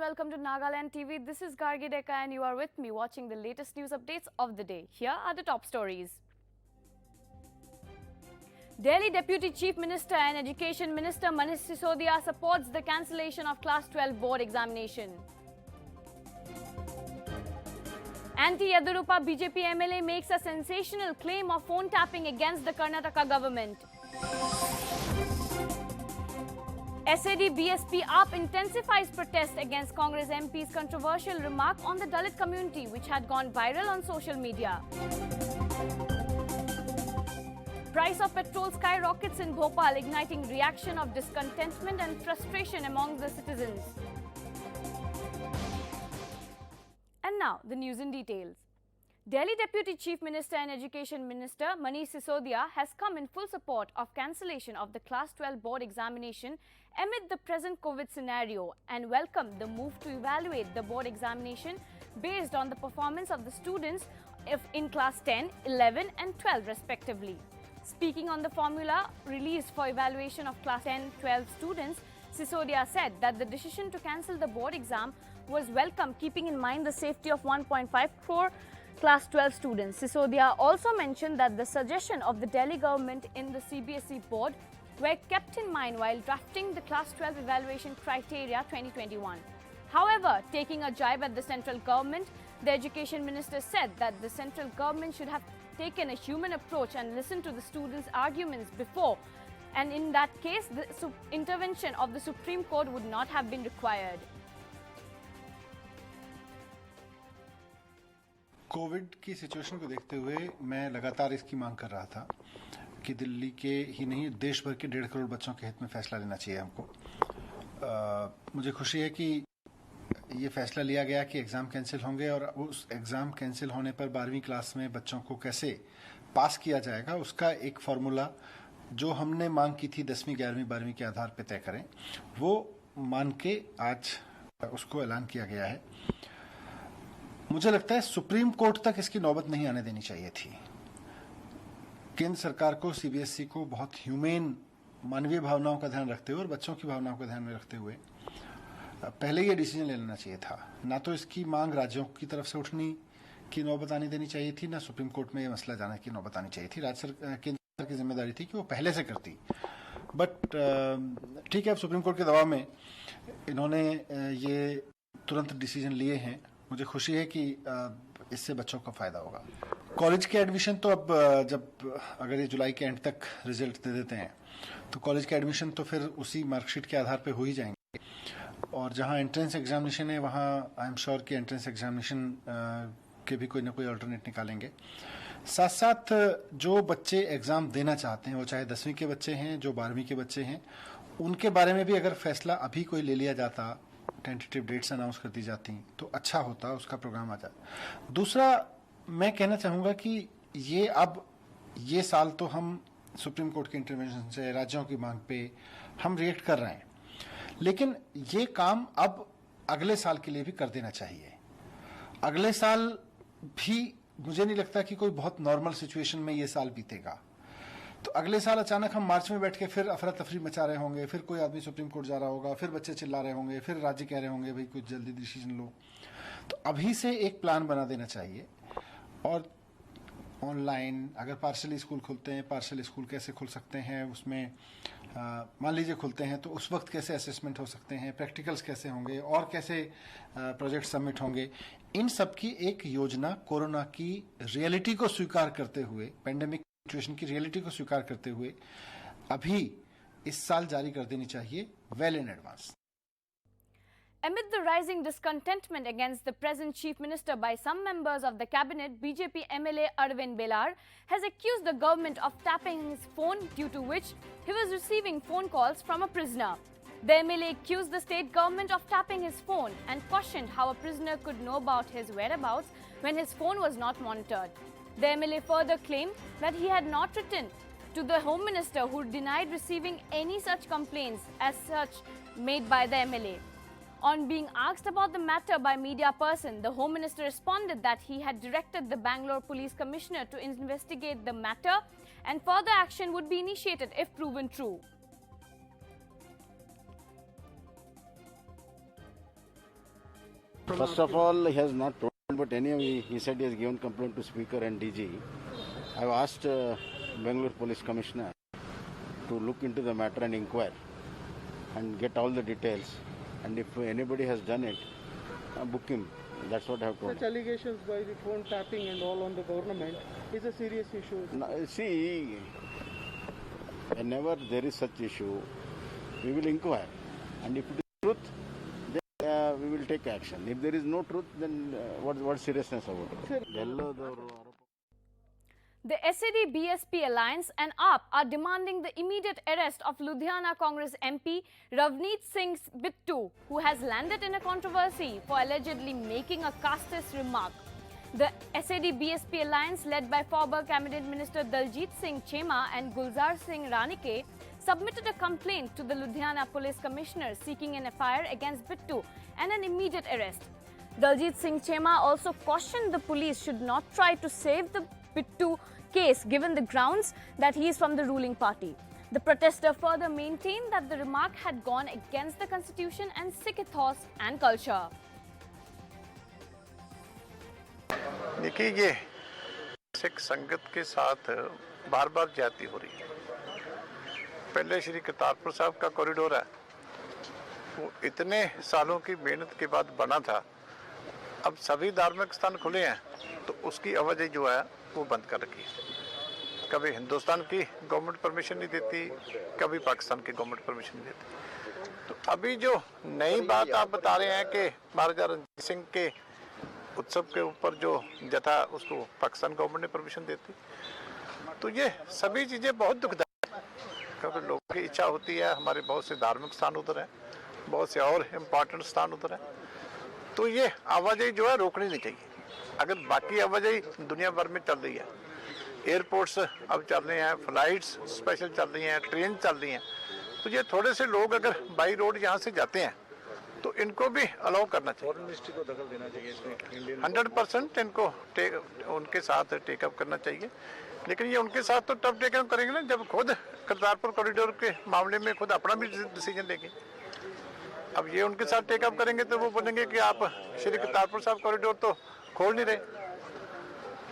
welcome to Nagaland TV. This is Gargi Deka and you are with me watching the latest news updates of the day. Here are the top stories. Delhi Deputy Chief Minister and Education Minister Manish Sisodia supports the cancellation of Class 12 board examination. Anti-Yadurappa BJP MLA makes a sensational claim of phone tapping against the Karnataka government. SAD BSP AAP intensifies protest against Congress MP's controversial remark on the Dalit community, which had gone viral on social media. Price of petrol skyrockets in Bhopal, igniting reaction of discontentment and frustration among the citizens. And now, the news in details. Delhi Deputy Chief Minister and Education Minister Manish Sisodia has come in full support of cancellation of the Class 12 board examination amid the present COVID scenario and welcomed the move to evaluate the board examination based on the performance of the students in Class 10, 11 and 12 respectively. Speaking on the formula released for evaluation of Class 10-12 students, Sisodia said that the decision to cancel the board exam was welcome, keeping in mind the safety of 1.5 crore Class 12 students. Sisodia also mentioned that the suggestion of the Delhi government in the CBSE board were kept in mind while drafting the Class 12 evaluation criteria 2021. However, taking a jibe at the central government, the education minister said that the central government should have taken a human approach and listened to the students' arguments before, and in that case, the intervention of the Supreme Court would not have been required. Covid की situation को देखते हुए मैं लगातार इसकी मांग कर रहा था कि दिल्ली के ही नहीं देश भर के 1.5 करोड़ बच्चों के हित में फैसला लेना चाहिए हमको। मुझे खुशी है कि ये फैसला लिया गया कि एग्ज़ाम कैंसिल होंगे और उस एग्ज़ाम कैंसिल होने पर 12वीं क्लास में बच्चों को कैसे पास किया जाएगा उसका एक फार्मूला जो हमने मांग की थी 10वीं 11वीं 12वीं के आधार पर तय करें, वो मान के आज उसको ऐलान किया गया है। मुझे लगता है सुप्रीम कोर्ट तक इसकी नौबत नहीं आने देनी चाहिए थी। केंद्र सरकार को सीबीएसई को बहुत ह्यूमेन मानवीय भावनाओं का ध्यान रखते हुए और बच्चों की भावनाओं का ध्यान में रखते हुए पहले ये डिसीजन ले लेना चाहिए था। ना तो इसकी मांग राज्यों की तरफ से उठनी की नौबत आनी देनी चाहिए थी, ना सुप्रीम कोर्ट में ये मसला जाने की नौबत आनी चाहिए थी। केंद्र सरकार की जिम्मेदारी थी कि वो पहले से करती, बट ठीक है, अब सुप्रीम कोर्ट के दबाव में इन्होंने ये तुरंत डिसीजन लिए हैं। मुझे खुशी है कि इससे बच्चों को फायदा होगा। कॉलेज के एडमिशन तो अब जब अगर ये जुलाई के एंड तक रिजल्ट दे देते हैं तो कॉलेज के एडमिशन तो फिर उसी मार्कशीट के आधार पे हो ही जाएंगे, और जहां एंट्रेंस एग्जामिनेशन है वहां आई एम श्योर कि एंट्रेंस एग्जामिनेशन के भी कोई ना कोई अल्टरनेट निकालेंगे। साथ साथ जो बच्चे एग्जाम देना चाहते हैं, वो चाहे 10वीं के बच्चे हैं, जो 12वीं के बच्चे हैं, उनके बारे में भी अगर फैसला अभी कोई ले लिया जाता, टेंटेटिव डेट्स अनाउंस कर दी जाती तो अच्छा होता, उसका प्रोग्राम आ जाता। दूसरा मैं कहना चाहूँगा कि ये साल तो हम सुप्रीम कोर्ट के इंटरवेंशन से राज्यों की मांग पे हम रिएक्ट कर रहे हैं, लेकिन ये काम अब अगले साल के लिए भी कर देना चाहिए। अगले साल भी मुझे नहीं लगता कि कोई बहुत नॉर्मल सिचुएशन में ये साल बीतेगा। तो अगले साल अचानक हम मार्च में बैठ के फिर अफरा तफरी मचा रहे होंगे, फिर कोई आदमी सुप्रीम कोर्ट जा रहा होगा, फिर बच्चे चिल्ला रहे होंगे, फिर राज्य कह रहे होंगे भाई कुछ जल्दी डिसीजन लो। तो अभी से एक प्लान बना देना चाहिए। और ऑनलाइन अगर पार्शल स्कूल खुलते हैं, पार्शल स्कूल कैसे खुल सकते हैं, उसमें मान लीजिए खुलते हैं तो उस वक्त कैसे असेसमेंट हो सकते हैं, प्रैक्टिकल्स कैसे होंगे और कैसे प्रोजेक्ट सबमिट होंगे, इन सब की एक योजना कोरोना की रियलिटी को स्वीकार करते हुए, पेंडेमिक सिचुएशन की रियलिटी को स्वीकार करते हुए अभी इस साल जारी कर देनी चाहिए, well in advance. Amid the rising discontentment against the present chief minister by some members of the cabinet, BJP MLA Arvind Belar has accused the government of tapping his phone, due to which he was receiving phone calls from a prisoner. The MLA accused the state government of tapping his phone and questioned how a prisoner could know about his whereabouts when his phone was not monitored. The MLA further claimed that he had not written to the Home Minister, who denied receiving any such complaints as such made by the MLA. On being asked about the matter by media person, the Home Minister responded that he had directed the Bangalore Police Commissioner to investigate the matter and further action would be initiated if proven true. First of all, he has not told, but anyway, he said he has given complaint to Speaker and DG. I have asked Bangalore Police Commissioner to look into the matter and inquire and get all the details. And if anybody has done it, book him. That's what I have told. Such allegations by the phone tapping and all on the government is a serious issue. Now, see, whenever there is such issue, we will inquire. And if it is truth, then we will take action. If there is no truth, then what seriousness about it? The SAD BSP Alliance and AAP are demanding the immediate arrest of Ludhiana Congress MP Ravneet Singh Bittu, who has landed in a controversy for allegedly making a casteist remark. The SAD BSP Alliance, led by former Cabinet Minister Daljit Singh Chema and Gulzar Singh Ranike, submitted a complaint to the Ludhiana Police Commissioner seeking an FIR against Bittu and an immediate arrest. Daljit Singh Chema also cautioned the police should not try to save the Bittu case given the grounds that he is from the ruling party. The protester further maintained that the remark had gone against the constitution and Sikh ethos and culture. देखिए, ये सिख संगत के साथ बार बार ज्यादती हो रही है। पहले श्री करतारपुर साहब का कॉरिडोर है, वो इतने सालों की मेहनत के बाद बना था। अब सभी धार्मिक स्थान खुले हैं तो उसकी आवाजाही जो है वो बंद कर रखी है। कभी हिंदुस्तान की गवर्नमेंट परमिशन नहीं देती, कभी पाकिस्तान की गवर्नमेंट परमिशन नहीं देती। तो अभी जो नई बात आप बता रहे हैं कि महाराजा रणजीत सिंह के उत्सव के ऊपर जो जथा उसको पाकिस्तान गवर्नमेंट ने परमिशन देती, तो ये सभी चीज़ें बहुत दुखदायक है। क्योंकि लोगों की इच्छा होती है, हमारे बहुत से धार्मिक स्थान उधर हैं, बहुत से और इम्पॉर्टेंट स्थान उधर हैं, तो ये आवाजाही जो है रोकनी नहीं चाहिए। अगर बाकी आवाजाही दुनिया भर में चल रही है, एयरपोर्ट्स अब चल रहे हैं, फ्लाइट्स स्पेशल चल रही हैं, ट्रेन चल रही हैं, तो ये थोड़े से लोग अगर बाई रोड यहाँ से जाते हैं तो इनको भी अलाउ करना चाहिए। फॉरेन मिनिस्ट्री को दखल देना चाहिए इसमें 100% इनको उनके साथ टेकअप करना चाहिए। लेकिन ये उनके साथ तो तब टेकअप करेंगे ना जब खुद करतारपुर कॉरिडोर के मामले में खुद अपना भी डिसीजन लेंगे। अब ये उनके साथ टेकअप करेंगे तो वो बोलेंगे कि आप श्री करतारपुर साहब कॉरिडोर तो खोल नहीं रहे।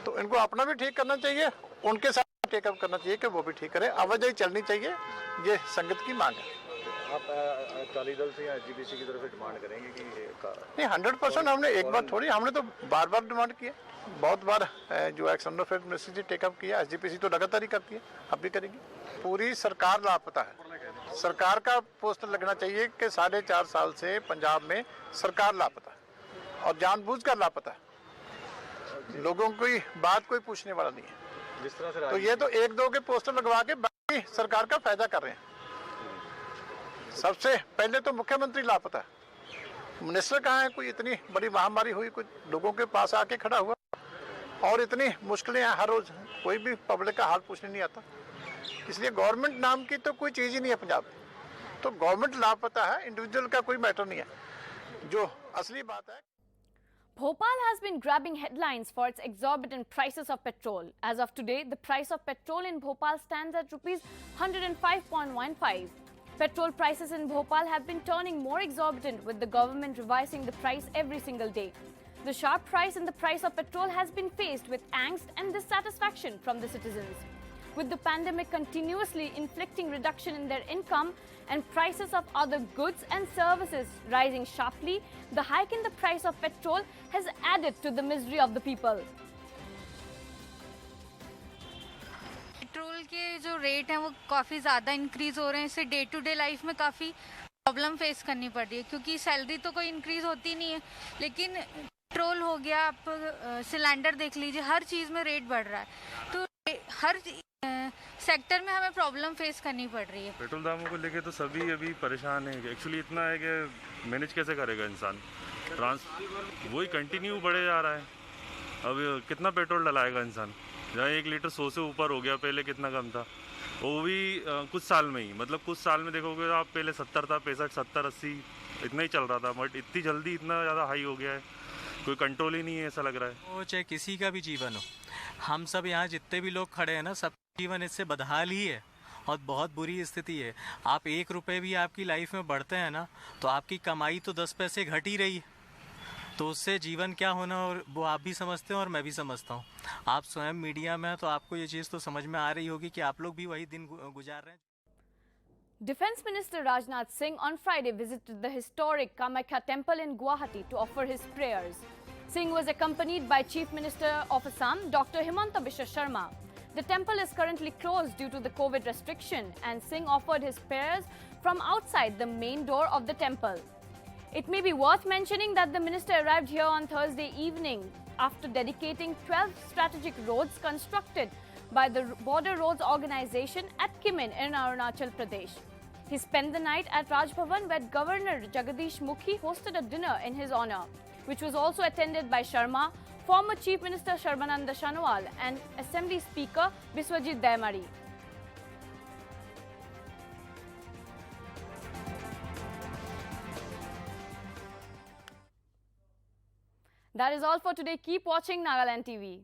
तो इनको अपना भी ठीक करना चाहिए, उनके साथ टेकअप करना चाहिए कि वो भी ठीक करें। आवाजाही चलनी चाहिए, ये संगत की मांग है। आप अकाली दल से या एसजीपीसी की तरफ से डिमांड करेंगे कि नहीं, 100% हमने एक बार थोड़ी, हमने तो बार बार डिमांड किया, बहुत बार जो एक्शन ऑफ मिनिस्ट्री से टेकअप किया। एसजीपीसी तो लगातार ही करती है, अब भी करेगी। पूरी सरकार लापता है। सरकार का पोस्टर लगना चाहिए कि 4.5 साल से पंजाब में सरकार लापता है और जानबूझकर लापता है। लोगों की बात कोई पूछने वाला नहीं है। जिस तरह से तो ये तो 1-2 के पोस्टर लगवा के बाकी सरकार का फायदा कर रहे हैं। सबसे पहले तो मुख्यमंत्री लापता है। मिनिस्टर कहाँ है? कोई इतनी बड़ी महामारी हुई, कोई लोगों के पास आके खड़ा हुआ और इतनी मुश्किलें हैं हर रोज, कोई भी पब्लिक का हाल पूछने नहीं आता। इसलिए गवर्नमेंट नाम की तो कोई चीज ही नहीं है पंजाब में। तो गवर्नमेंट लापता है, इंडिविजुअल का कोई मैटर नहीं है। जो असली बात है, Bhopal has been grabbing headlines for its exorbitant prices of petrol. As of today, the price of petrol in Bhopal stands at rupees 105.15. Petrol prices in Bhopal have been turning more exorbitant, with the government revising the price every single day. The sharp rise in the price of petrol has been faced with angst and dissatisfaction from the citizens. With the pandemic continuously inflicting reduction in their income and prices of other goods and services rising sharply, the hike in the price of petrol has added to the misery of the people. Petrol के जो rate हैं वो काफ़ी ज़्यादा increase हो रहे हैं। इससे डे टू डे लाइफ में काफ़ी प्रॉब्लम फेस करनी पड़ रही है, क्योंकि सैलरी तो कोई इंक्रीज़ होती नहीं है, लेकिन पेट्रोल हो गया, आप सिलेंडर देख लीजिए, हर चीज़ में रेट बढ़ रहा है। तो हर सेक्टर में हमें प्रॉब्लम फेस करनी पड़ रही है। पेट्रोल दामों को लेके तो सभी अभी परेशान है। एक्चुअली इतना है कि मैनेज कैसे करेगा इंसान, वही कंटिन्यू बढ़े जा रहा है। अब कितना पेट्रोल डलाएगा इंसान? जहाँ 1 लीटर 100 से ऊपर हो गया, पहले कितना कम था, वो भी कुछ साल में ही, मतलब कुछ साल में देखोगे आप, पहले 70 था, 65, 70, 80 इतना ही चल रहा था, बट इतनी जल्दी इतना ज़्यादा हाई हो गया है, कोई कंट्रोल ही नहीं है, ऐसा लग रहा है। वो चाहे किसी का भी जीवन हो, हम सब यहाँ जितने भी लोग खड़े हैं ना, सब जीवन इससे बदहाल ही है और बहुत बुरी स्थिति है। आप 1 रुपये भी आपकी लाइफ में बढ़ते हैं ना, तो आपकी कमाई तो 10 पैसे घट ही रही है। तो उससे जीवन क्या होना और वो आप भी समझते हैं और मैं भी समझता हूँ। आप स्वयं मीडिया में हैं तो आपको ये चीज़ तो समझ में आ रही होगी कि आप लोग भी वही दिन गुजार रहे हैं। Defence Minister Rajnath Singh on Friday visited the historic Kamakhya temple in Guwahati to offer his prayers. Singh was accompanied by Chief Minister of Assam, Dr. Himanta Biswa Sharma. The temple is currently closed due to the COVID restriction, and Singh offered his prayers from outside the main door of the temple. It may be worth mentioning that the minister arrived here on Thursday evening after dedicating 12 strategic roads constructed by the Border Roads Organization at Kimin in Arunachal Pradesh. He spent the night at Raj Bhavan, where Governor Jagadish Mukhi hosted a dinner in his honor, which was also attended by Sharma, former Chief Minister Sarbananda Sonowal and Assembly Speaker Biswajit Daimari. That is all for today. Keep watching Nagaland TV.